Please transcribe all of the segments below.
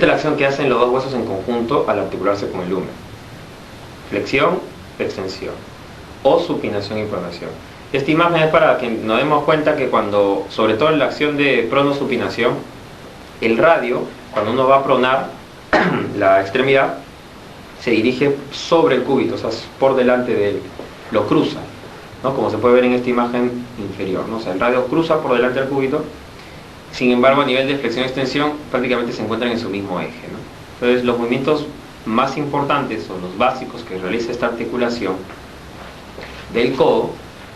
Esta es la acción que hacen los dos huesos en conjunto al articularse con el húmero. Flexión, extensión, o supinación y pronación. Esta imagen es para que nos demos cuenta que cuando, sobre todo en la acción de pronosupinación, el radio, cuando uno va a pronar la extremidad, se dirige sobre el cúbito, o sea, por delante de él, lo cruza, ¿no? Como se puede ver en esta imagen inferior, ¿no? O sea, el radio cruza por delante del cúbito, sin embargo, a nivel de flexión-extensión, prácticamente se encuentran en su mismo eje, ¿no? Entonces, los movimientos más importantes o los básicos que realiza esta articulación del codo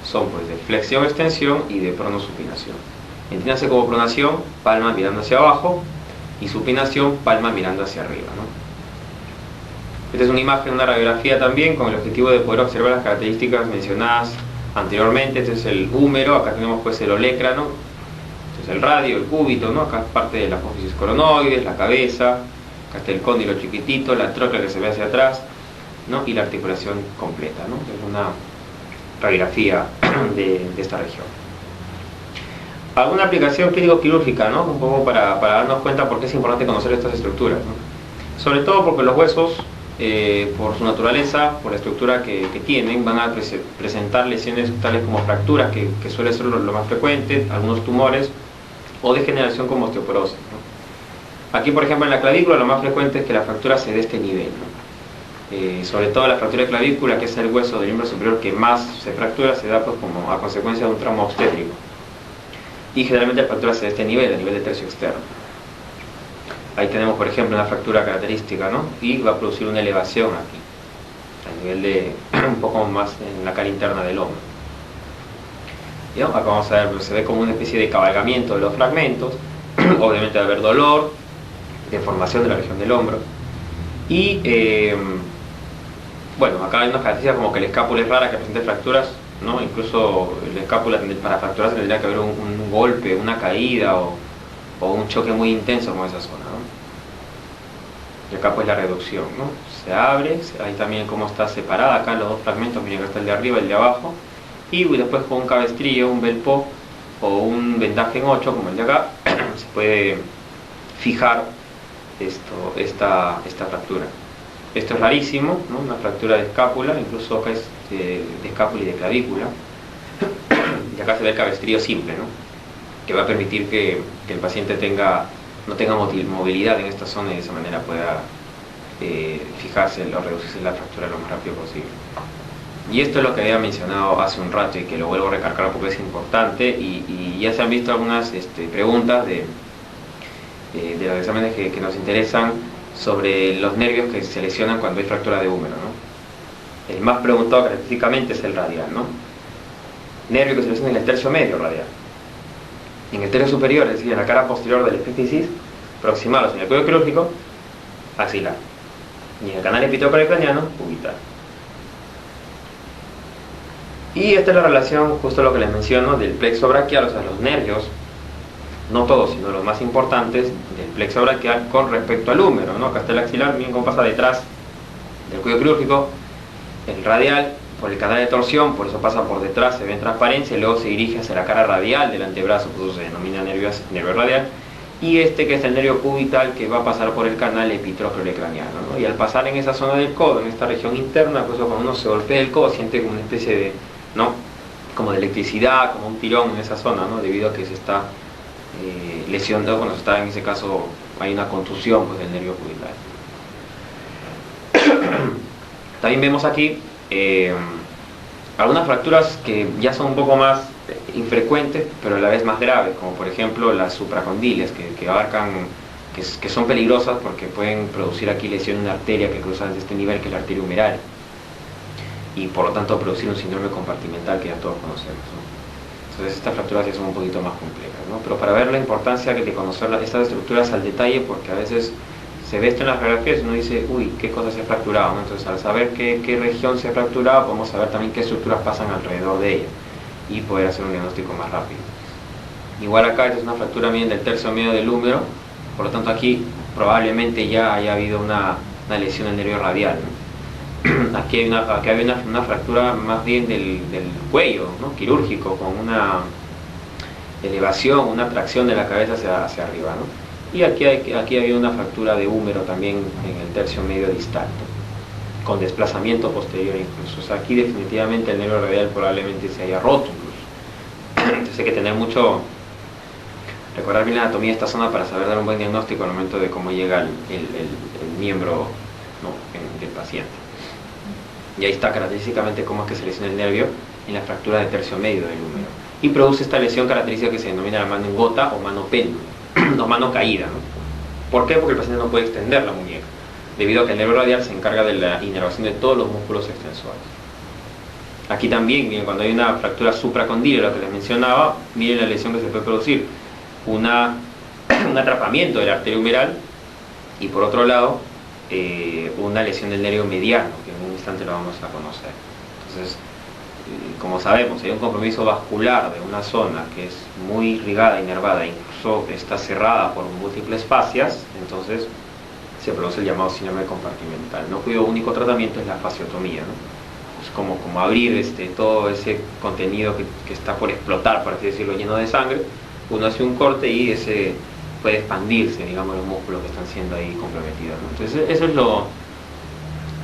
son pues de flexión-extensión y de pronosupinación. Entiéndase como pronación, palma mirando hacia abajo, y supinación, palma mirando hacia arriba, ¿no? Esta es una imagen, una radiografía también, con el objetivo de poder observar las características mencionadas anteriormente. Este es el húmero, acá tenemos pues el olecrano, este es el radio, el cúbito, ¿no? Acá es parte de la apófisis coronoides, la cabeza, acá está el cóndilo chiquitito, la tróclea que se ve hacia atrás, ¿no? Y la articulación completa, ¿no? Es una radiografía de esta región. Alguna aplicación clínico-quirúrgica, ¿no? Un poco para darnos cuenta por qué es importante conocer estas estructuras, ¿no? Sobre todo porque los huesos, por su naturaleza, por la estructura que tienen, van a presentar lesiones tales como fracturas, que suele ser lo más frecuente, algunos tumores, o degeneración como osteoporosis, ¿no? Aquí, por ejemplo, en la clavícula, lo más frecuente es que la fractura se dé a este nivel, ¿no? Sobre todo la fractura de clavícula, que es el hueso del miembro superior que más se fractura, se da pues como a consecuencia de un trauma obstétrico. Y generalmente la fractura se da a este nivel, a nivel de tercio externo. Ahí tenemos, por ejemplo, una fractura característica, ¿no? Y va a producir una elevación aquí, a nivel de un poco más en la cara interna del hombro. ¿Ya? Acá vamos a ver, se ve como una especie de cabalgamiento de los fragmentos. Obviamente va a haber dolor, deformación de la región del hombro. Y, bueno, acá hay unas características como que la escápula es rara, que presenta fracturas, ¿no? Incluso la escápula, para fracturarse tendría que haber un golpe, una caída o un choque muy intenso con esa zona, ¿no? Y acá pues la reducción, ¿no? Se abre, ahí también cómo está separada acá los dos fragmentos, miren que está el de arriba y el de abajo, y después con un cabestrillo, un belpo o un vendaje en 8 como el de acá, se puede fijar esta fractura. Esto es rarísimo, ¿no? Una fractura de escápula, incluso acá es de escápula y de clavícula, y acá se ve el cabestrillo simple, ¿no? Que va a permitir que el paciente no tenga movilidad en esta zona y de esa manera pueda fijarse o reducirse la fractura lo más rápido posible. Y esto es lo que había mencionado hace un rato y que lo vuelvo a recalcar porque es importante, y ya se han visto algunas preguntas de los exámenes que nos interesan sobre los nervios que se lesionan cuando hay fractura de húmero, ¿no? El más preguntado característicamente es el radial, ¿no? Nervio que se lesiona en el tercio medio radial. En el tercio superior, es decir, en la cara posterior del epífisis proximal, o sea, en el cuello quirúrgico, axilar. Y en el canal epitocraniano, cubital. Y esta es la relación, justo lo que les menciono, del plexo braquial, o sea, los nervios, no todos, sino los más importantes, del plexo braquial con respecto al húmero, ¿no? Acá está el axilar, miren cómo pasa detrás del cuello quirúrgico, el radial, por el canal de torsión, por eso pasa por detrás, se ve en transparencia, y luego se dirige hacia la cara radial del antebrazo, por eso se denomina nervio radial, y que es el nervio cubital, que va a pasar por el canal epitocraniano, ¿no? Y al pasar en esa zona del codo, en esta región interna, pues cuando uno se golpea el codo, siente como una especie de, ¿no? Como de electricidad, como un tirón en esa zona, ¿no? Debido a que se está lesionado, cuando se está, en ese caso, hay una contusión pues, del nervio cubital. También vemos aquí algunas fracturas que ya son un poco más infrecuentes, pero a la vez más graves, como por ejemplo las supracondilias, que abarcan, que son peligrosas porque pueden producir aquí lesión en una arteria que cruza desde este nivel, que es la arteria humeral, y por lo tanto producir un síndrome compartimental que ya todos conocemos, ¿no? Entonces estas fracturas ya son un poquito más complejas, ¿no? Pero para ver la importancia de conocer estas estructuras al detalle, porque a veces se ve esto en las radiografías y uno dice, uy, qué cosa se ha fracturado, ¿no? Entonces al saber qué región se ha fracturado, podemos saber también qué estructuras pasan alrededor de ella y poder hacer un diagnóstico más rápido. Igual acá, esta es una fractura bien del tercio medio del húmero, por lo tanto aquí probablemente ya haya habido una lesión del nervio radial, ¿no? Aquí hay una fractura más bien del cuello, ¿no? Quirúrgico, con una elevación, una tracción de la cabeza hacia arriba, ¿no? Y aquí había una fractura de húmero también en el tercio medio distal, ¿no? Con desplazamiento posterior incluso. O sea, aquí definitivamente el nervio radial probablemente se haya roto incluso. Entonces hay que tener mucho, recordar bien la anatomía de esta zona para saber dar un buen diagnóstico al momento de cómo llega el miembro, ¿no?, del paciente. Y ahí está característicamente cómo es que se lesiona el nervio en la fractura de tercio medio del húmero. Y produce esta lesión característica que se denomina la mano en gota o mano péndulo, o mano caída, ¿no? ¿Por qué? Porque el paciente no puede extender la muñeca, debido a que el nervio radial se encarga de la inervación de todos los músculos extensores. Aquí también, miren, cuando hay una fractura supracondílea, lo que les mencionaba, miren la lesión que se puede producir. Un atrapamiento de la arteria humeral y por otro lado una lesión del nervio mediano, que en un instante lo vamos a conocer. Entonces, como sabemos, hay un compromiso vascular de una zona que es muy irrigada, inervada, incluso está cerrada por múltiples fascias, entonces se produce el llamado síndrome compartimental, ¿no?, cuyo único tratamiento es la fasciotomía, ¿no? Es como abrir todo ese contenido que está por explotar, por así decirlo, lleno de sangre. Uno hace un corte y ese puede expandirse, digamos, los músculos que están siendo ahí comprometidos, ¿no? Entonces eso es lo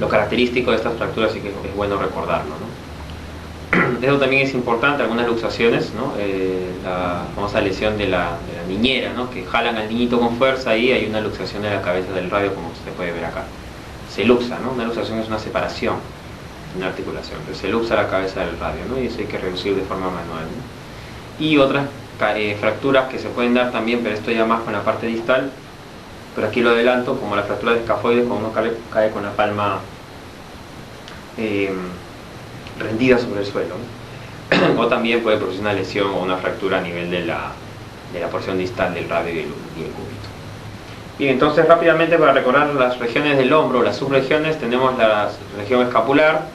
característico de estas fracturas y que es bueno recordarlo, ¿no? Eso también es importante, algunas luxaciones, ¿no? La famosa lesión de la niñera, ¿no?, que jalan al niñito con fuerza y hay una luxación de la cabeza del radio, como se puede ver acá. Se luxa, ¿no? Una luxación es una separación, una articulación, pero se luxa la cabeza del radio, ¿no?, y eso hay que reducir de forma manual, ¿no? Y otras fracturas que se pueden dar también, pero esto ya más con la parte distal, pero aquí lo adelanto, como la fractura de escafoides, cuando uno cae con la palma rendida sobre el suelo, ¿no? O también puede producir una lesión o una fractura a nivel de la porción distal del radio y el cúbito. Bien, entonces rápidamente para recordar las regiones del hombro, las subregiones, tenemos la región escapular,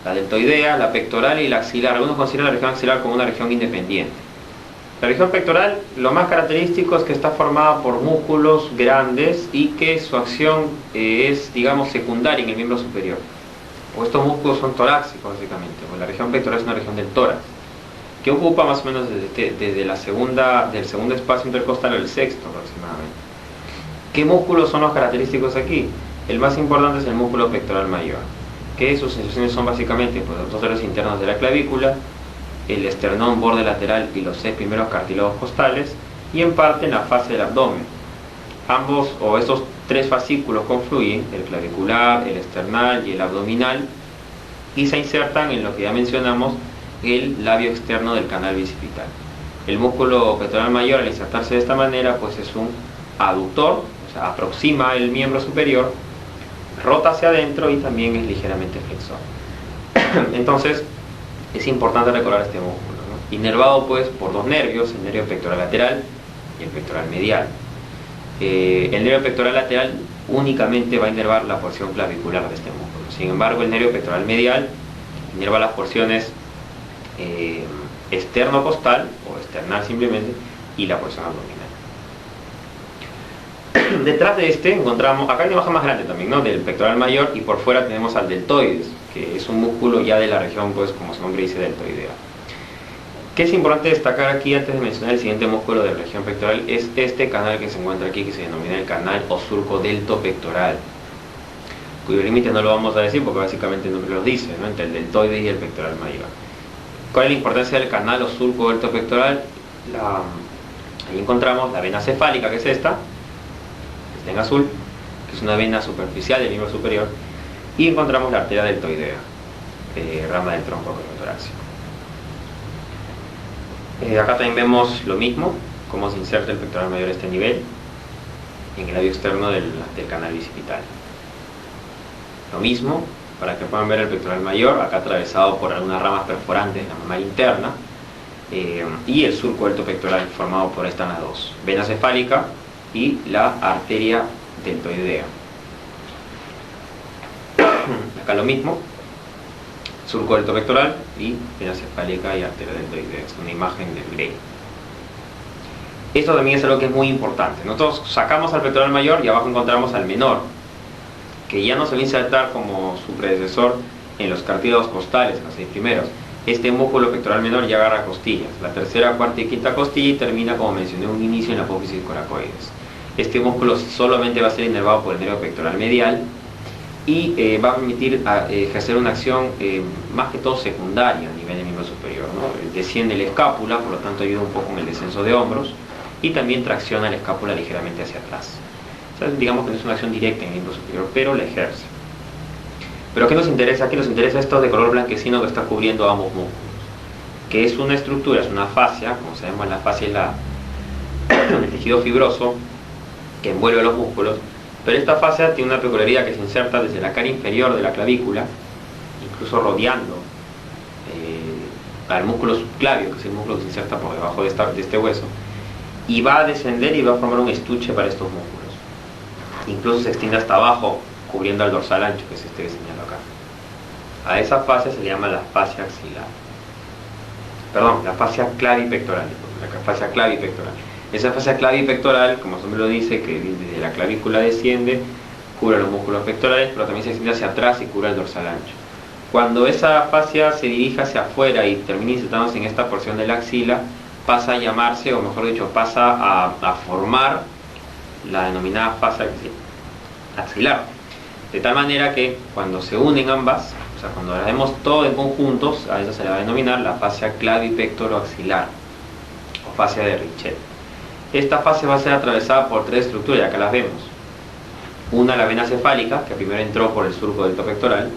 la deltoidea, la pectoral y la axilar. Algunos consideran la región axilar como una región independiente. La región pectoral, lo más característico es que está formada por músculos grandes y que su acción es, digamos, secundaria en el miembro superior. Porque estos músculos son torácicos, básicamente. Pues la región pectoral es una región del tórax, que ocupa más o menos desde del segundo espacio intercostal al sexto aproximadamente. ¿Qué músculos son los característicos aquí? El más importante es el músculo pectoral mayor, que sus inserciones son básicamente pues, los dos dedos internos de la clavícula, el esternón, borde lateral y los 6 primeros cartílagos costales, y en parte en la fase del abdomen. Ambos o estos 3 fascículos confluyen, el clavicular, el esternal y el abdominal, y se insertan en lo que ya mencionamos, el labio externo del canal bicipital. El músculo pectoral mayor, al insertarse de esta manera, pues es un aductor, o sea, aproxima el miembro superior, rota hacia adentro y también es ligeramente flexor. Entonces, es importante recordar este músculo, ¿no? Inervado pues por 2 nervios, el nervio pectoral lateral y el pectoral medial. El nervio pectoral lateral únicamente va a inervar la porción clavicular de este músculo. Sin embargo, el nervio pectoral medial inerva las porciones externo-costal o external simplemente y la porción abdominal. Detrás de este encontramos, acá hay una baja más grande también, ¿no?, del pectoral mayor, y por fuera tenemos al deltoides, que es un músculo ya de la región, pues como su nombre dice, deltoidea. ¿Qué es importante destacar aquí antes de mencionar el siguiente músculo de la región pectoral? Es este canal que se encuentra aquí, que se denomina el canal o surco deltopectoral, cuyo límite no lo vamos a decir porque básicamente el nombre lo dice, ¿no?, entre el deltoides y el pectoral mayor. ¿Cuál es la importancia del canal o surco deltopectoral? Ahí encontramos la vena cefálica, que es esta, que está en azul, que es una vena superficial del miembro superior, y encontramos la arteria deltoidea, rama del tronco criotorácico. Acá también vemos lo mismo, cómo se inserta el pectoral mayor a este nivel, en el labio externo del canal bicipital. Lo mismo, para que puedan ver el pectoral mayor, acá atravesado por algunas ramas perforantes de la mamária interna, y el surco deltopectoral formado por estas 2, vena cefálica y la arteria deltoidea. Acá lo mismo, surco deltopectoral y vena cefálica y arteria deltoidea. Es una imagen del Gray. Esto también es algo que es muy importante. Nosotros sacamos al pectoral mayor y abajo encontramos al menor, que ya no se va a insertar como su predecesor en los cartílagos costales, los 6 primeros. Este músculo pectoral menor ya agarra costillas, la tercera, cuarta y quinta costilla, y termina, como mencioné en un inicio, en la apófisis coracoides. Este músculo solamente va a ser inervado por el nervio pectoral medial y va a permitir ejercer una acción más que todo secundaria a nivel del miembro superior, ¿no? Desciende la escápula, por lo tanto ayuda un poco en el descenso de hombros y también tracciona la escápula ligeramente hacia atrás. O sea, digamos que no es una acción directa en el miembro superior, pero la ejerce. Pero ¿qué nos interesa? Aquí nos interesa esto de color blanquecino que está cubriendo ambos músculos, que es una estructura, es una fascia. Como sabemos, la fascia es el tejido fibroso que envuelve los músculos, pero esta fascia tiene una peculiaridad, que se inserta desde la cara inferior de la clavícula, incluso rodeando al músculo subclavio, que es el músculo que se inserta por debajo de este hueso, y va a descender y va a formar un estuche para estos músculos. Incluso se extiende hasta abajo, cubriendo al dorsal ancho, que es este que señalo acá. A esa fascia se le llama la fascia axilar. Perdón, la fascia clavipectoral. La fascia clavipectoral. Esa fascia clavipectoral, como su nombre lo dice, que desde la clavícula desciende, cubre los músculos pectorales, pero también se extiende hacia atrás y cubre el dorsal ancho. Cuando esa fascia se dirige hacia afuera y termina insertándose en esta porción de la axila, pasa a llamarse, o mejor dicho, pasa a formar la denominada fascia axilar. De tal manera que cuando se unen ambas, o sea, cuando las vemos todo en conjuntos, a eso se le va a denominar la fascia clavipectoroaxilar o fascia de Richet. Esta fascia va a ser atravesada por tres estructuras, y acá las vemos. Una, la vena cefálica, que primero entró por el surco delto pectoral.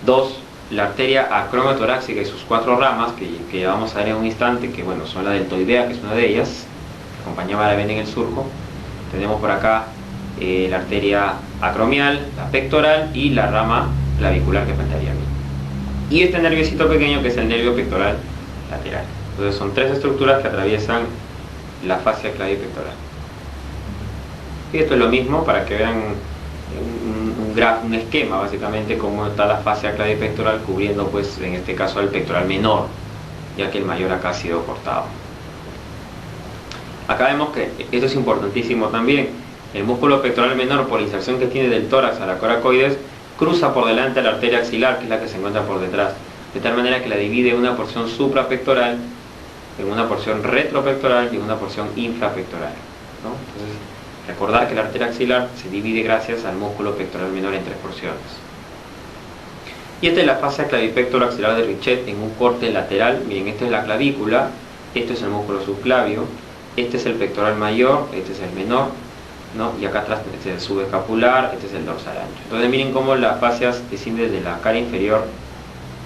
Dos, la arteria acromiotorácica y sus cuatro ramas, que ya vamos a ver en un instante, que bueno, son la deltoidea, que es una de ellas, que acompañaba a la vena en el surco. Tenemos por acá la arteria acromial, la pectoral y la rama clavicular que faltaría aquí. Y este nerviosito pequeño, que es el nervio pectoral lateral. Entonces son tres estructuras que atraviesan la fascia clavipectoral. Y esto es lo mismo para que vean un esquema, básicamente, cómo está la fascia clavipectoral cubriendo, pues, en este caso, el pectoral menor, ya que el mayor acá ha sido cortado. Acá vemos que esto es importantísimo también. El músculo pectoral menor, por la inserción que tiene del tórax a la coracoides, cruza por delante a la arteria axilar, que es la que se encuentra por detrás, de tal manera que la divide en una porción suprapectoral, en una porción retropectoral y en una porción infrapectoral, ¿no? Entonces, recordar que la arteria axilar se divide gracias al músculo pectoral menor en tres porciones. Y esta es la fascia clavipectoroaxilar de Richet en un corte lateral. Miren, esta es la clavícula, este es el músculo subclavio, este es el pectoral mayor, este es el menor, ¿no? Y acá atrás este es el subescapular, este es el dorsal ancho. Entonces miren cómo las fascias descienden desde la cara inferior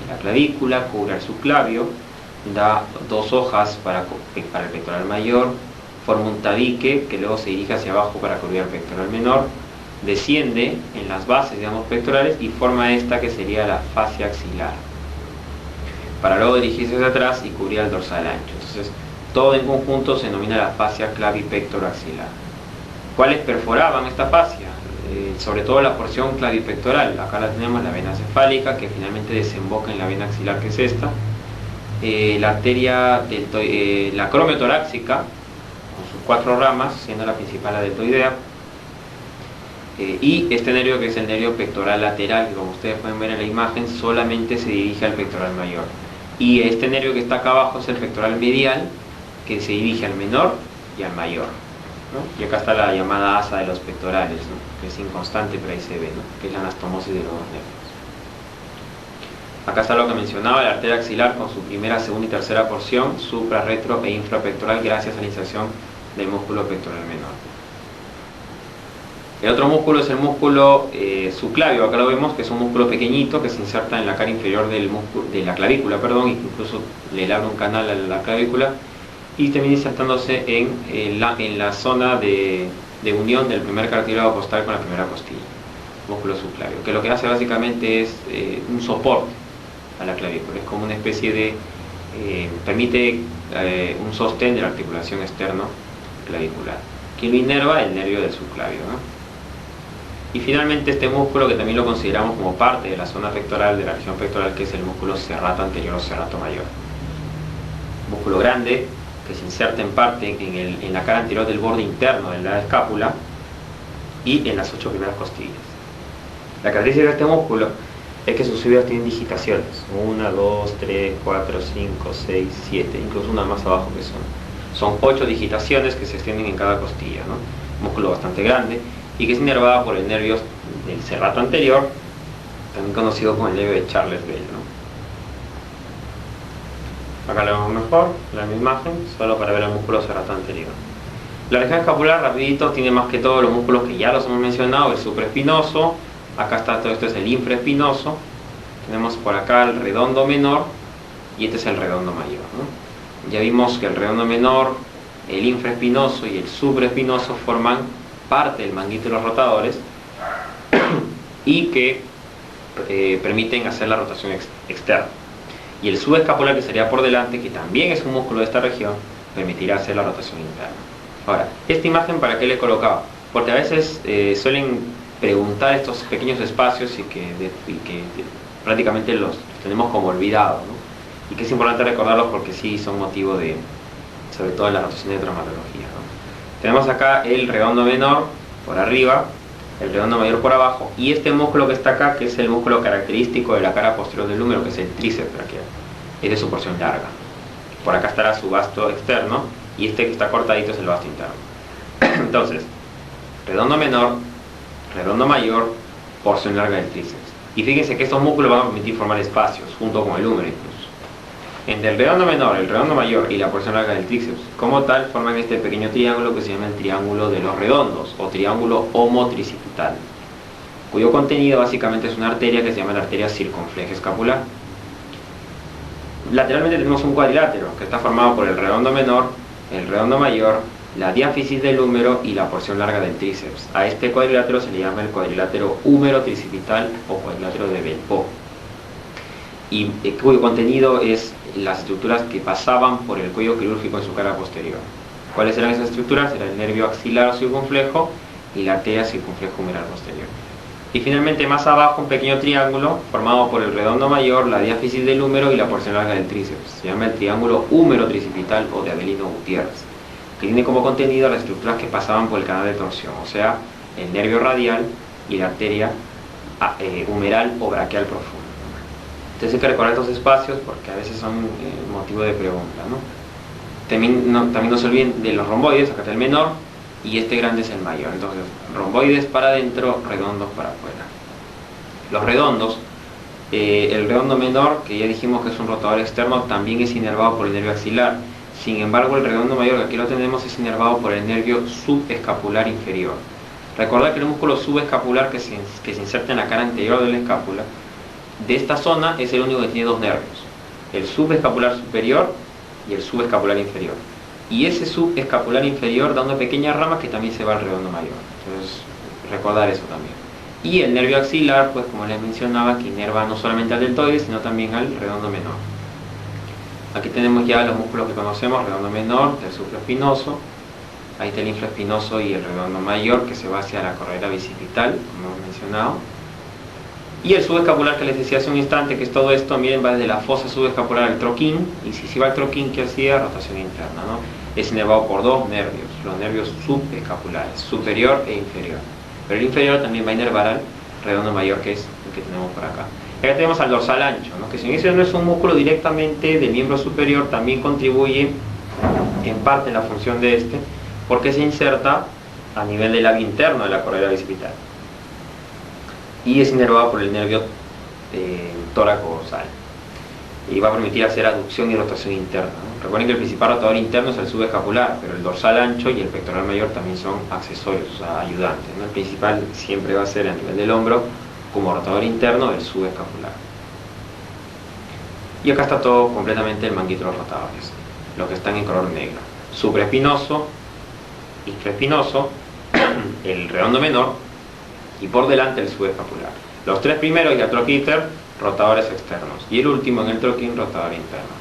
de la clavícula, cubre el subclavio, da dos hojas para el pectoral mayor, forma un tabique que luego se dirige hacia abajo para cubrir el pectoral menor, desciende en las bases, digamos, pectorales, y forma esta que sería la fascia axilar, para luego dirigirse hacia atrás y cubrir el dorsal ancho. Entonces todo en conjunto se denomina la fascia clavipectoroaxilar. ¿Cuáles perforaban esta fascia? Sobre todo la porción clavipectoral. Acá la tenemos, la vena cefálica, que finalmente desemboca en la vena axilar, que es esta. La arteria la acromiotorácica, con sus cuatro ramas, siendo la principal la deltoidea. Y este nervio, que es el nervio pectoral lateral, que como ustedes pueden ver en la imagen, solamente se dirige al pectoral mayor. Y este nervio que está acá abajo es el pectoral medial, que se dirige al menor y al mayor, ¿no? Y acá está la llamada asa de los pectorales, ¿no? Que es inconstante, pero ahí se ve, ¿no? Que es la anastomosis de los dos nervios. Acá está lo que mencionaba, la arteria axilar con su primera, segunda y tercera porción, supra, retro e infrapectoral, gracias a la inserción del músculo pectoral menor. El otro músculo es el músculo subclavio. Acá lo vemos, que es un músculo pequeñito que se inserta en la cara inferior de la clavícula, perdón, incluso le abre un canal a la clavícula y termina insertándose en la zona de unión del primer cartílago costal con la primera costilla, músculo subclavio, que lo que hace básicamente es un soporte a la clavícula. Es como una especie de permite un sostén de la articulación externo clavicular. ¿Quién lo inerva? El nervio del subclavio, ¿no? Y finalmente este músculo, que también lo consideramos como parte de la zona pectoral, de la región pectoral, que es el músculo serrato anterior o serrato mayor. Músculo grande que se inserta en parte en la cara anterior del borde interno de la escápula y en las 8 primeras costillas. La característica de este músculo es que sus fibras tienen digitaciones: 1, 2, 3, 4, 5, 6, 7, incluso una más abajo que son 8 digitaciones que se extienden en cada costilla, ¿no? músculo bastante grande, y que es inervada por el nervio del serrato anterior, también conocido como el nervio de Charles Bell, ¿no? Acá lo vemos mejor, la misma imagen, solo para ver el músculo serrato anterior. La región escapular, rapidito, tiene más que todo los músculos que ya los hemos mencionado, el supraespinoso, acá está todo esto, es el infraespinoso, tenemos por acá el redondo menor, y este es el redondo mayor, ¿no? Ya vimos que el redondo menor, el infraespinoso y el supraespinoso forman parte del manguito de los rotadores y que permiten hacer la rotación externa. Y el subescapular, que sería por delante, que también es un músculo de esta región, permitirá hacer la rotación interna. Ahora, esta imagen, ¿para qué le he colocado? Porque a veces suelen preguntar estos pequeños espacios y que prácticamente los tenemos como olvidados, ¿no? Y que es importante recordarlos porque sí son motivo de, sobre todo en la rotación de traumatología, ¿no? Tenemos acá el redondo menor por arriba, el redondo mayor por abajo, y este músculo que está acá, que es el músculo característico de la cara posterior del húmero, que es el tríceps braquial, es de su porción larga. Por acá estará su vasto externo, y este que está cortadito es el vasto interno. Entonces, redondo menor, redondo mayor, porción larga del tríceps. Y fíjense que estos músculos van a permitir formar espacios, junto con el húmero incluso. Entre el redondo menor, el redondo mayor y la porción larga del tríceps, como tal, forman este pequeño triángulo que se llama el triángulo de los redondos, o triángulo homotricipital, cuyo contenido básicamente es una arteria que se llama la arteria circunfleja escapular. Lateralmente tenemos un cuadrilátero que está formado por el redondo menor, el redondo mayor, la diáfisis del húmero y la porción larga del tríceps. A este cuadrilátero se le llama el cuadrilátero húmero-tricipital o cuadrilátero de Bell-Po, y cuyo contenido es las estructuras que pasaban por el cuello quirúrgico en su cara posterior. ¿Cuáles eran esas estructuras? Era el nervio axilar o circunflejo y la arteria circunflejo humeral posterior. Y finalmente más abajo un pequeño triángulo formado por el redondo mayor, la diáfisis del húmero y la porción larga del tríceps. Se llama el triángulo húmero-tricipital o de Avelino Gutiérrez, que tiene como contenido las estructuras que pasaban por el canal de torsión, o sea, el nervio radial y la arteria humeral o braquial profunda. Entonces hay que recordar estos espacios porque a veces son motivo de pregunta, ¿no? También no se olviden de los romboides, acá está el menor y este grande es el mayor. Entonces, romboides para adentro, redondos para afuera. Los redondos, el redondo menor, que ya dijimos que es un rotador externo, también es inervado por el nervio axilar. Sin embargo, el redondo mayor, que aquí lo tenemos, es inervado por el nervio subescapular inferior. Recordad que el músculo subescapular que se inserta en la cara anterior de la escápula, de esta zona es el único que tiene dos nervios, el subescapular superior y el subescapular inferior. Y ese subescapular inferior da una pequeña rama que también se va al redondo mayor. Entonces, recordar eso también. Y el nervio axilar, pues como les mencionaba, que inerva no solamente al deltoides, sino también al redondo menor. Aquí tenemos ya los músculos que conocemos, redondo menor, del supraespinoso. Ahí está el infraespinoso y el redondo mayor, que se va hacia la correa bicipital, como hemos mencionado. Y el subescapular que les decía hace un instante, que es todo esto, miren, va desde la fosa subescapular al troquín, y si va al troquín, ¿qué hacía? Rotación interna, ¿no? Es inervado por dos nervios, los nervios subescapulares, superior e inferior. Pero el inferior también va a inervar al redondo mayor, que es el que tenemos por acá. Acá tenemos al dorsal ancho, ¿no? Que si bien no es un músculo directamente del miembro superior, también contribuye en parte en la función de este, porque se inserta a nivel del labio interno de la correa bicipital. Y es inervado por el nervio tóraco-dorsal y va a permitir hacer aducción y rotación interna, ¿no? Recuerden que el principal rotador interno es el subescapular, pero el dorsal ancho y el pectoral mayor también son accesorios, o sea, ayudantes, ¿no? El principal siempre va a ser a nivel del hombro como rotador interno del subescapular. Y acá está todo completamente el manguito de los rotadores, los que están en color negro: supraespinoso, infraespinoso, el redondo menor y por delante el subescapular. Los tres primeros y el troquíter, rotadores externos, y el último en el troquín, rotador interno.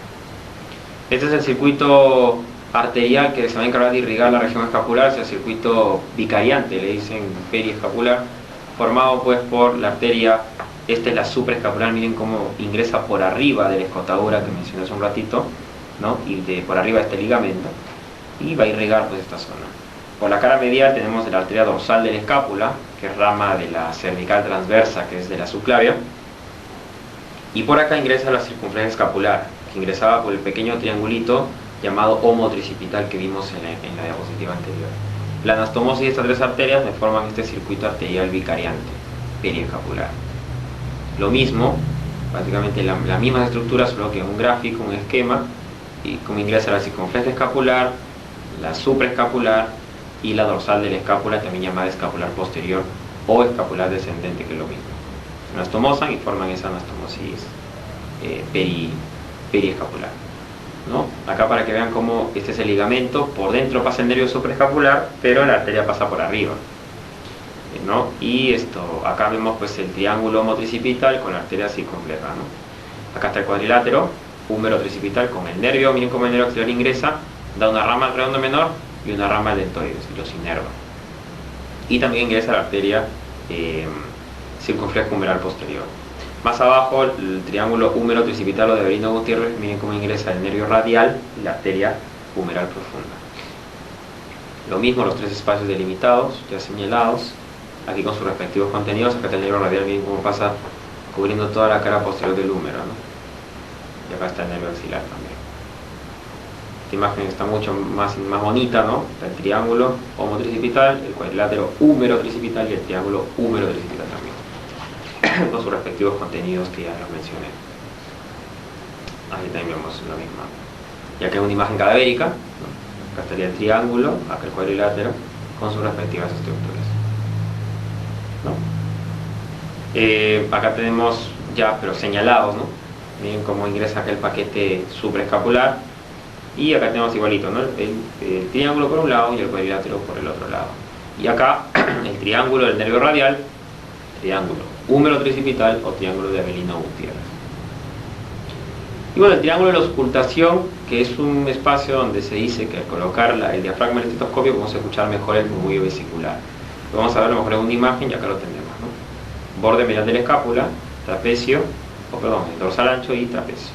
Este es el circuito arterial que se va a encargar de irrigar la región escapular, es el circuito vicariante, le dicen periescapular, formado pues por la arteria, esta es la supraescapular, miren cómo ingresa por arriba de la escotadura que mencioné hace un ratito, ¿no? Y por arriba de este ligamento, y va a irrigar pues esta zona. Por la cara medial tenemos la arteria dorsal de la escápula, que es rama de la cervical transversa, que es de la subclavia, y por acá ingresa la circunfleja escapular, que ingresaba por el pequeño triangulito llamado homotricipital que vimos en la diapositiva anterior. La anastomosis de estas tres arterias me forman este circuito arterial vicariante periescapular. Lo mismo, básicamente la misma estructura, solo que un gráfico, un esquema, y como ingresa la circunfleja escapular, la supraescapular y la dorsal de la escápula, también llamada escapular posterior o escapular descendente, que es lo mismo. Anastomosan y forman esa anastomosis periescapular, ¿no? Acá para que vean cómo este es el ligamento, por dentro pasa el nervio supraescapular, pero la arteria pasa por arriba, ¿no? Y acá vemos pues el triángulo homotricipital con la arteria circunfleja, ¿no? Acá está el cuadrilátero húmero-tricipital con el nervio. Miren cómo el nervio axilar ingresa, da una rama al redondo menor y una rama al deltoides, y los inerva. Y también ingresa la arteria circunfleja humeral posterior. Más abajo, el triángulo húmero-tricipital o de Avelino Gutiérrez, miren cómo ingresa el nervio radial y la arteria humeral profunda. Lo mismo los tres espacios delimitados, ya señalados, aquí con sus respectivos contenidos. Acá está el nervio radial, miren cómo pasa cubriendo toda la cara posterior del húmero, ¿no? Y acá está el nervio axilar también. Esta imagen está mucho más bonita, ¿no? Está el triángulo homotricipital, el cuadrilátero húmero-tricipital y el triángulo húmero-tricipital también, con sus respectivos contenidos que ya los mencioné. Aquí también vemos lo mismo. Ya que es una imagen cadavérica, ¿no? Acá estaría el triángulo, acá el cuadrilátero, con sus respectivas estructuras, ¿no? Acá tenemos ya, pero señalados, ¿no? Miren cómo ingresa acá el paquete supraescapular. Y acá tenemos igualito, ¿no? El triángulo por un lado y el cuadrilátero por el otro lado. Y acá el triángulo del nervio radial, triángulo húmero-tricipital o triángulo de Avelino Gutiérrez. Y bueno, el triángulo de la auscultación, que es un espacio donde se dice que al colocar el diafragma en el estetoscopio podemos escuchar mejor el murmullo vesicular. Lo vamos a ver a lo mejor en una imagen y acá lo tenemos, ¿no? Borde medial de la escápula, trapecio, el dorsal ancho y trapecio.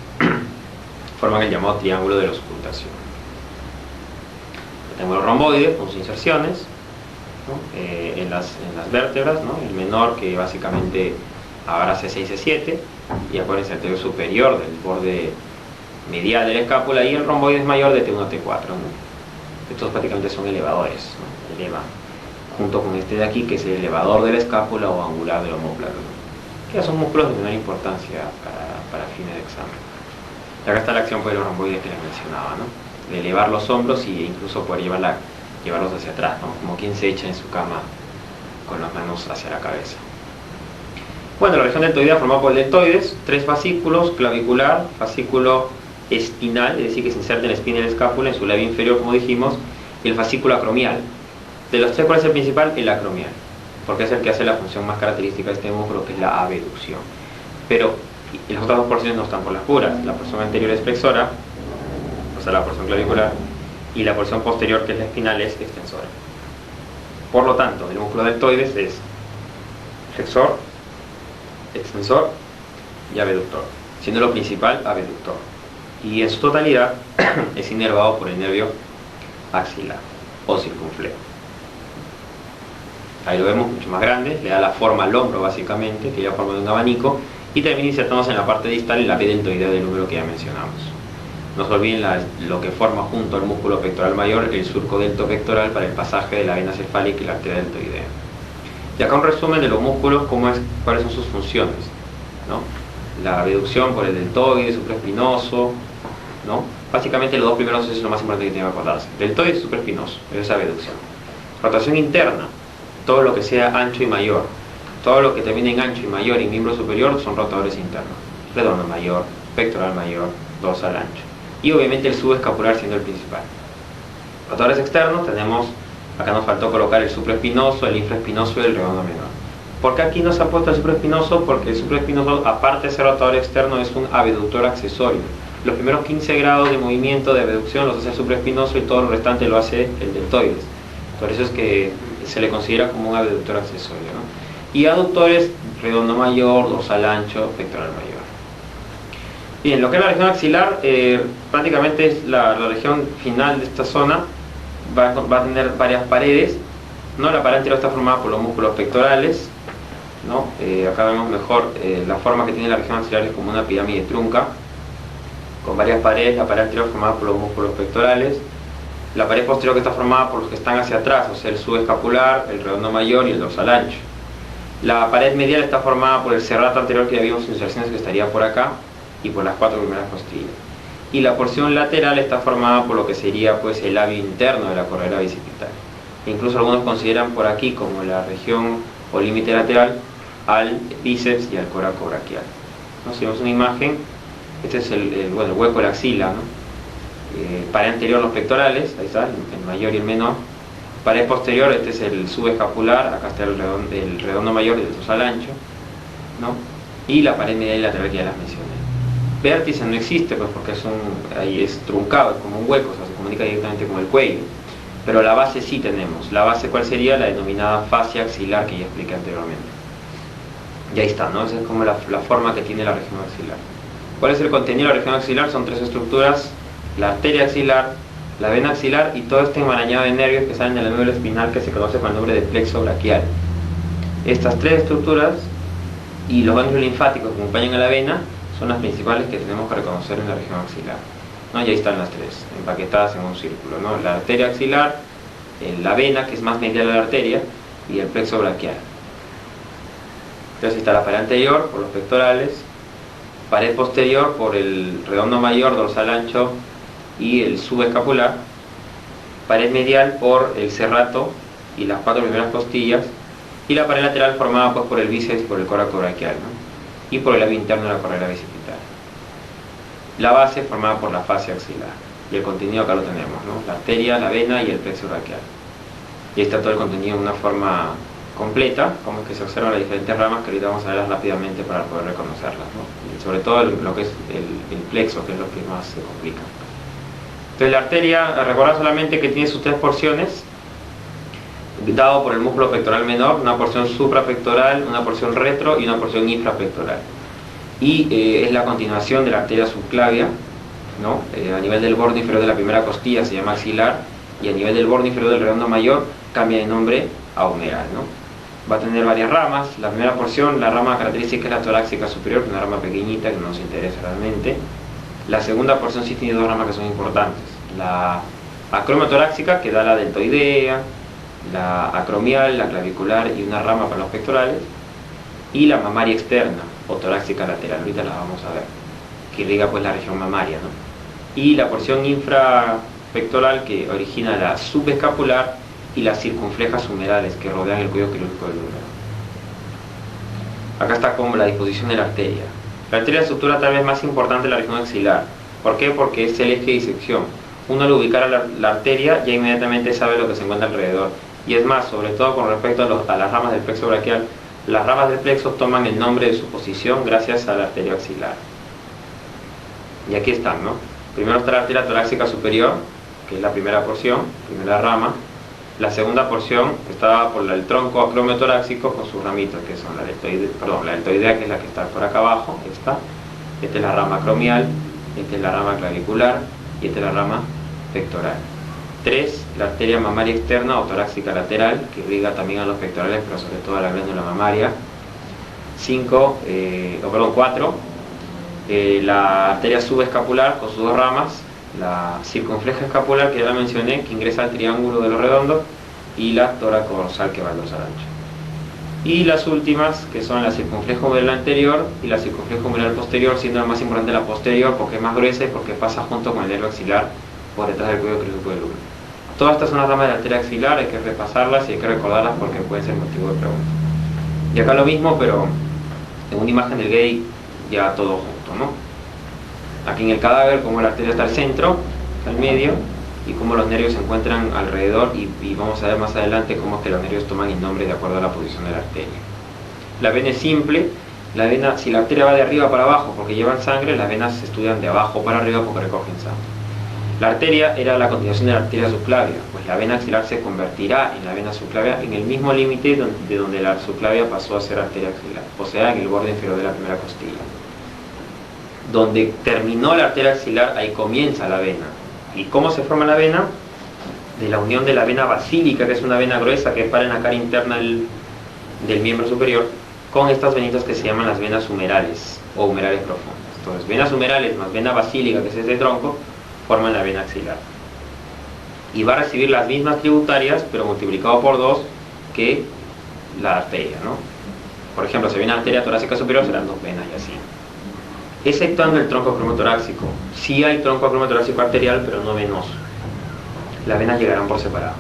Forman el llamado triángulo de la auscultación. Tenemos el romboide con sus inserciones, ¿no? En las vértebras, ¿no? El menor, que básicamente agarra C6, C7, y acuérdense el anterior superior del borde medial de la escápula, y el romboide es mayor de T1, T4, ¿no? Estos prácticamente son elevadores, ¿no? Eleva, junto con este de aquí, que es el elevador de la escápula o angular del omóplato, ¿no? Que son músculos de menor importancia para fines de examen. Y acá está la acción por los romboides que les mencionaba, ¿no? De elevar los hombros e incluso poder llevarlos hacia atrás, ¿no? Como quien se echa en su cama con las manos hacia la cabeza. Bueno, la región deltoidea formada por el deltoides, tres fascículos: clavicular, fascículo espinal, es decir, que se inserta en la espina y la escápula, en su labio inferior, como dijimos, y el fascículo acromial. De los tres, ¿cuál es el principal? El acromial, porque es el que hace la función más característica de este músculo, que es la abducción. Pero las otras dos porciones no están por las puras. La porción anterior es flexora, o sea, la porción clavicular, y la porción posterior, que es la espinal, es extensora. Por lo tanto, el músculo deltoides es flexor, extensor y abductor, siendo lo principal abductor. Y en su totalidad es inervado por el nervio axilar o circunflejo. Ahí lo vemos mucho más grande, le da la forma al hombro básicamente, que es la forma de un abanico, y también insertamos en la parte distal en la vía deltoidea del húmero que ya mencionamos. No se olviden lo que forma junto al músculo pectoral mayor el surco deltopectoral para el pasaje de la vena cefálica y la arteria deltoidea. Y acá un resumen de los músculos, cuáles son sus funciones, ¿no? La abducción por el deltoide, supraespinoso, ¿no? Básicamente los dos primeros es lo más importante que tiene que acordarse. Deltoide y supraespinoso, esa es abducción. Rotación interna, todo lo que sea ancho y mayor. Todo lo que termine en ancho y mayor y miembro superior son rotadores internos. Redondo mayor, pectoral mayor, dorsal ancho. Y obviamente el subescapular siendo el principal. Rotadores externos tenemos, acá nos faltó colocar el supraespinoso, el infraespinoso y el redondo menor. ¿Por qué aquí no se ha puesto el supraespinoso? Porque el supraespinoso, aparte de ser rotador externo, es un abductor accesorio. Los primeros 15 grados de movimiento de abducción los hace el supraespinoso y todo lo restante lo hace el deltoides. Por eso es que se le considera como un abductor accesorio, ¿no? Y aductores, redondo mayor, dorsal ancho, pectoral mayor. Bien, lo que es la región axilar, prácticamente es la región final de esta zona. Va a tener varias paredes, ¿no? La pared anterior está formada por los músculos pectorales, ¿no? Acá vemos mejor la forma que tiene la región axilar, es como una pirámide trunca, con varias paredes. La pared anterior formada por los músculos pectorales, La pared posterior que está formada por los que están hacia atrás, o sea, el subescapular, el redondo mayor y el dorsal ancho. La pared medial está formada por el serrato anterior que ya vimos en inserciones, que estaría por acá, y por las 4 primeras costillas. Y la porción lateral está formada por lo que sería pues el labio interno de la correa bicipital. Incluso algunos consideran por aquí como la región o límite lateral al bíceps y al coraco braquial, ¿no? Si vemos una imagen, este es el hueco de la axila, ¿no? Pared anterior los pectorales, ahí está, el mayor y el menor. Pared posterior, este es el subescapular, acá está el redondo mayor y el dorsal ancho, ¿no? Y la pared medial y lateral que ya las mencioné. Vértice no existe, pues porque ahí es truncado, es como un hueco, o sea, se comunica directamente con el cuello. Pero la base sí tenemos. La base, ¿cuál sería? La denominada fascia axilar, que ya expliqué anteriormente. Y ahí está, ¿no? Esa es como la forma que tiene la región axilar. ¿Cuál es el contenido de la región axilar? Son 3 estructuras: la arteria axilar, la vena axilar y todo este enmarañado de nervios que salen de la médula espinal, que se conoce con el nombre de plexo braquial. Estas 3 estructuras y los ganglios linfáticos que acompañan a la vena son las principales que tenemos que reconocer en la región axilar, ¿no? Y ahí están las 3, empaquetadas en un círculo, ¿no? La arteria axilar, la vena, que es más medial a la arteria, y el plexo braquial. Entonces está la pared anterior por los pectorales, pared posterior por el redondo mayor, dorsal ancho y el subescapular, pared medial por el serrato y las 4 primeras costillas, y la pared lateral formada pues por el bíceps y por el coraco braquial, ¿no? Y por el labio interno de la correa bicipital. La base formada por la fascia axilar, y el contenido acá lo tenemos, ¿no? La arteria, la vena y el plexo braquial. Y ahí está todo el contenido en una forma completa, como es que se observan las diferentes ramas, que ahorita vamos a verlas rápidamente para poder reconocerlas, ¿no? Y sobre todo lo que es el plexo, que es lo que más se complica. Entonces la arteria, recordad solamente que tiene sus 3 porciones, dado por el músculo pectoral menor, una porción suprapectoral, una porción retro y una porción infrapectoral. Y es la continuación de la arteria subclavia, ¿no? A nivel del borde inferior de la primera costilla se llama axilar, y a nivel del borde inferior del redondo mayor cambia de nombre a humeral, ¿no? Va a tener varias ramas. La primera porción, la rama característica, es la torácica superior, que es una rama pequeñita que no nos interesa realmente. La segunda porción sí tiene 2 ramas que son importantes: la acromiotorácica, que da la deltoidea, la acromial, la clavicular y una rama para los pectorales, y la mamaria externa o torácica lateral, ahorita la vamos a ver, que irriga pues la región mamaria, ¿no? Y la porción infrapectoral, que origina la subescapular y las circunflejas humerales que rodean el cuello quirúrgico del húmero. Acá está como la disposición de la arteria. La arteria es la estructura tal vez más importante de la región axilar. ¿Por qué? Porque es el eje de disección. Uno al ubicar a la arteria ya inmediatamente sabe lo que se encuentra alrededor. Y es más, sobre todo con respecto a las ramas del plexo braquial, las ramas del plexo toman el nombre de su posición gracias a la arteria axilar. Y aquí están, ¿no? Primero está la arteria torácica superior, que es la primera porción, primera rama. La segunda porción está por el tronco acromiotorácico con sus ramitas, que son la deltoidea, que es la que está por acá abajo, esta es la rama acromial, esta es la rama clavicular y esta es la rama pectoral. 3, la arteria mamaria externa o torácica lateral, que irriga también a los pectorales, pero sobre todo a la glándula mamaria. 4, la arteria subescapular con sus 2 ramas, la circunfleja escapular, que ya la mencioné, que ingresa al triángulo de los redondos, y la toracodorsal, que va al dorsal ancho. Y las últimas, que son la circunfleja humeral anterior y la circunfleja humeral posterior, siendo la más importante la posterior porque es más gruesa y porque pasa junto con el nervio axilar por detrás del cuello quirúrgico del húmero. Todas estas son las ramas de la arteria axilar, hay que repasarlas y hay que recordarlas porque pueden ser motivo de pregunta. Y acá lo mismo, pero en una imagen del gay ya todo junto, ¿no? Aquí en el cadáver, como la arteria está al centro, está al medio, y cómo los nervios se encuentran alrededor, y vamos a ver más adelante cómo es que los nervios toman el nombre de acuerdo a la posición de la arteria. La vena es simple. La vena, si la arteria va de arriba para abajo porque llevan sangre, las venas se estudian de abajo para arriba porque recogen sangre. La arteria era la continuación de la arteria subclavia, pues la vena axilar se convertirá en la vena subclavia en el mismo límite de donde la subclavia pasó a ser arteria axilar, o sea, en el borde inferior de la primera costilla. Donde terminó la arteria axilar, ahí comienza la vena. ¿Y cómo se forma la vena? De la unión de la vena basílica, que es una vena gruesa que para en la cara interna del miembro superior, con estas venitas que se llaman las venas humerales o humerales profundas. Entonces, venas humerales más vena basílica, que es este tronco, forman la vena axilar. y va a recibir las mismas tributarias, pero multiplicado por 2 que la arteria, ¿no? Por ejemplo, si hay una arteria torácica superior, serán 2 venas y así. Exceptuando el tronco acromotorácico. Sí hay tronco acromotorácico arterial, pero no venoso. Las venas llegarán por separado.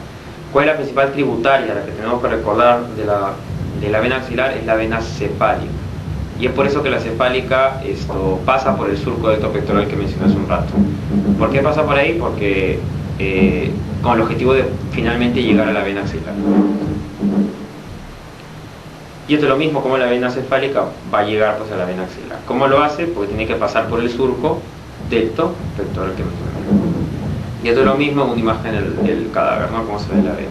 ¿Cuál es la principal tributaria? La que tenemos que recordar de la vena axilar es la vena cefálica. Y es por eso que la cefálica pasa por el surco pectoral que mencioné hace un rato. ¿Por qué pasa por ahí? Porque con el objetivo de finalmente llegar a la vena axilar. Y esto es lo mismo, como la vena cefálica va a llegar pues a la vena axilar. ¿Cómo lo hace? Porque tiene que pasar por el surco pectoral que mencioné. Y esto es lo mismo en una imagen del cadáver, ¿no? Cómo se ve la vena.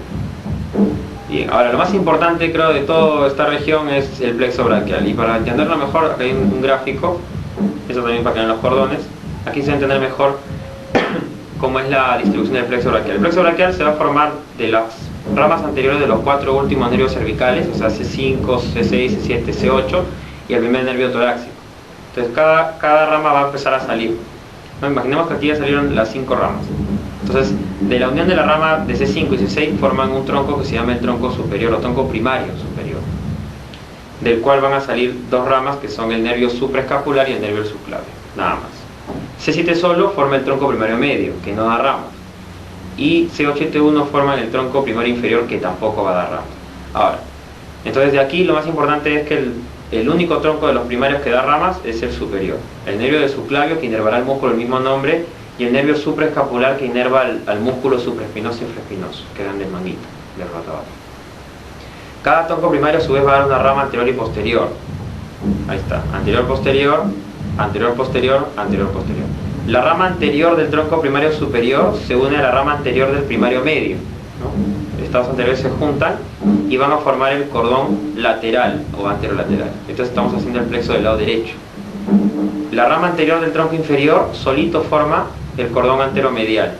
Bien, ahora lo más importante creo de toda esta región es el plexo braquial. Y para entenderlo mejor, acá hay un gráfico, eso también para que vean los cordones. Aquí se va a entender mejor cómo es la distribución del plexo braquial. El plexo braquial se va a formar de las ramas anteriores de los 4 últimos nervios cervicales, o sea, C5, C6, C7, C8 y el primer nervio torácico. Entonces cada rama va a empezar a salir. ¿No? Imaginemos que aquí ya salieron las 5 ramas. Entonces, de la unión de la rama de C5 y C6 forman un tronco que se llama el tronco superior o tronco primario superior, del cual van a salir 2 ramas que son el nervio supraescapular y el nervio subclavio, nada más. C7 solo forma el tronco primario medio, que no da ramas. Y C8 y T1 forman el tronco primario inferior, que tampoco va a dar ramas. Ahora, entonces de aquí lo más importante es que el único tronco de los primarios que da ramas es el superior. El nervio de subclavio, que inervará el músculo del mismo nombre, y el nervio supraescapular, que inerva al músculo supraespinoso y infraespinoso, que dan del manguito, del rotator. Cada tronco primario a su vez va a dar una rama anterior y posterior. Ahí está, anterior, posterior, anterior, posterior, anterior, posterior. La rama anterior del tronco primario superior se une a la rama anterior del primario medio, ¿no? Estados anteriores se juntan y van a formar el cordón lateral o anterolateral. Entonces estamos haciendo el plexo del lado derecho. La rama anterior del tronco inferior solito forma el cordón anteromedial.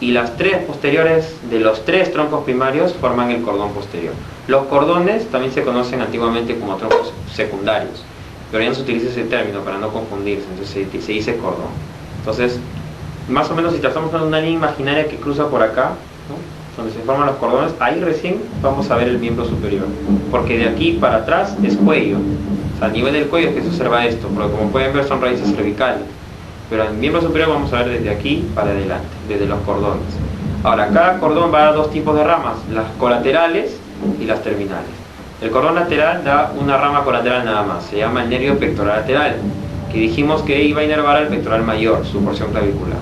Y las 3 posteriores de los 3 troncos primarios forman el cordón posterior. Los cordones también se conocen antiguamente como troncos secundarios, pero ya no se utiliza ese término para no confundirse, entonces se dice cordón. Entonces, más o menos si trazamos una línea imaginaria que cruza por acá, ¿no? Donde se forman los cordones, ahí recién vamos a ver el miembro superior, porque de aquí para atrás es cuello. O sea, a nivel del cuello es que se observa esto, porque como pueden ver son raíces cervicales. Pero en el miembro superior vamos a ver desde aquí para adelante, desde los cordones. Ahora, cada cordón va a dar 2 tipos de ramas, las colaterales y las terminales. El cordón lateral da una rama colateral nada más, se llama el nervio pectoral lateral, que dijimos que iba a inervar al pectoral mayor, su porción clavicular.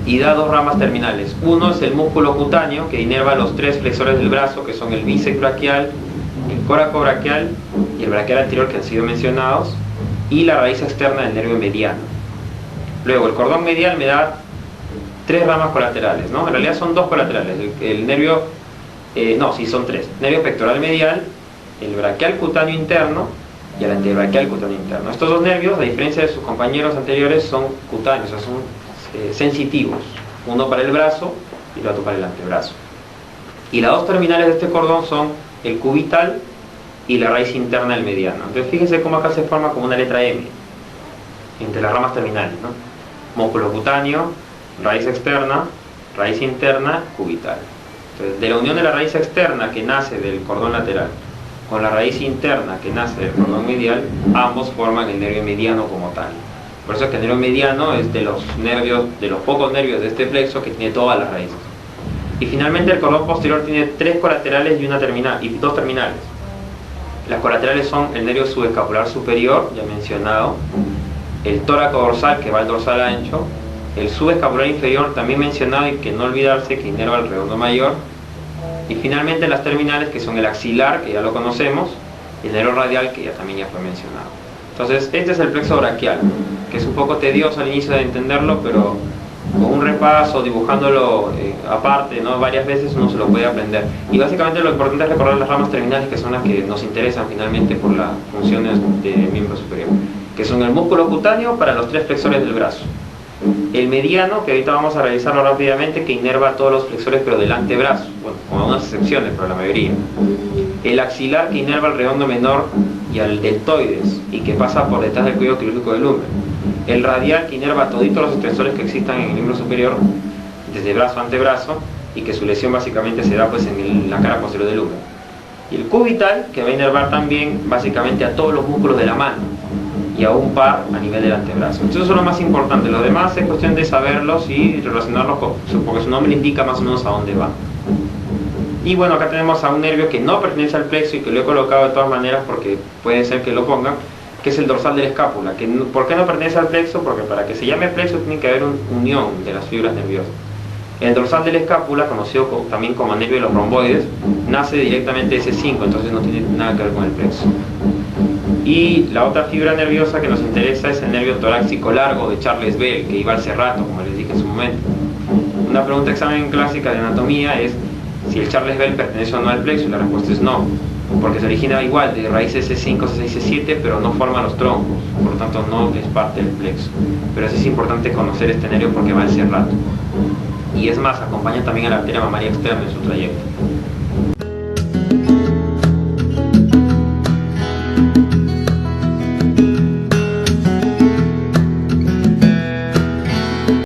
Y da 2 ramas terminales. Uno es el músculo cutáneo, que inerva los 3 flexores del brazo, que son el bíceps braquial, el coracobraquial y el braquial anterior, que han sido mencionados, y la raíz externa del nervio mediano. Luego, el cordón medial me da 3 ramas colaterales, ¿no? En realidad son 2 colaterales. El nervio, son 3. Nervio pectoral medial, el braquial cutáneo interno y el antebraquial cutáneo interno. Estos 2 nervios, a diferencia de sus compañeros anteriores, son cutáneos, o sea, son sensitivos. Uno para el brazo y el otro para el antebrazo. Y las 2 terminales de este cordón son el cubital y la raíz interna del mediano. Entonces fíjense cómo acá se forma como una letra M entre las ramas terminales, ¿no? Músculo cutáneo, raíz externa, raíz interna, cubital. Entonces, de la unión de la raíz externa que nace del cordón lateral con la raíz interna que nace del cordón medial, ambos forman el nervio mediano como tal. Por eso es que el nervio mediano es de los pocos nervios de este plexo que tiene todas las raíces. Y finalmente el cordón posterior tiene 3 colaterales y 2 terminales. Las colaterales son el nervio subescapular superior, ya mencionado, el tóraco dorsal, que va al dorsal ancho, el subescapular inferior, también mencionado y que no olvidarse, que inerva el redondo mayor, y finalmente las terminales, que son el axilar, que ya lo conocemos, y el nervio radial, que también fue mencionado. Entonces, este es el plexo braquial, que es un poco tedioso al inicio de entenderlo, pero con un repaso, dibujándolo aparte, ¿no? Varias veces uno se lo puede aprender. Y básicamente lo importante es recordar las ramas terminales, que son las que nos interesan finalmente por las funciones del miembro superior, que son el músculo cutáneo para los 3 flexores del brazo, el mediano, que ahorita vamos a revisarlo rápidamente, que inerva todos los flexores pero del antebrazo, bueno, con algunas excepciones, pero la mayoría, el axilar, que inerva el redondo menor y al deltoides y que pasa por detrás del cuello quirúrgico del húmero, el radial, que inerva toditos los extensores que existan en el miembro superior desde brazo a antebrazo, y que su lesión básicamente se da pues en la cara posterior del húmero. Y el cubital, que va a inervar también básicamente a todos los músculos de la mano y a un par a nivel del antebrazo. Entonces eso es lo más importante. Lo demás es cuestión de saberlos y relacionarlos porque su nombre indica más o menos a dónde va. Y bueno, acá tenemos a un nervio que no pertenece al plexo y que lo he colocado de todas maneras porque puede ser que lo pongan, que es el dorsal de la escápula. ¿Por qué no pertenece al plexo? Porque para que se llame plexo tiene que haber una unión de las fibras nerviosas. El dorsal de la escápula, conocido también como nervio de los romboides, nace directamente de ese 5, entonces no tiene nada que ver con el plexo. Y la otra fibra nerviosa que nos interesa es el nervio torácico largo de Charles Bell, que iba al serrato, como les dije en su momento. Una pregunta de examen clásica de anatomía es si el Charles Bell pertenece o no al plexo, y la respuesta es no, porque se origina igual de raíces C5, C6, C7, pero no forma los troncos, por lo tanto no es parte del plexo. Pero sí es importante conocer este nervio porque va al serrato. Y es más, acompaña también a la arteria mamaria externa en su trayecto.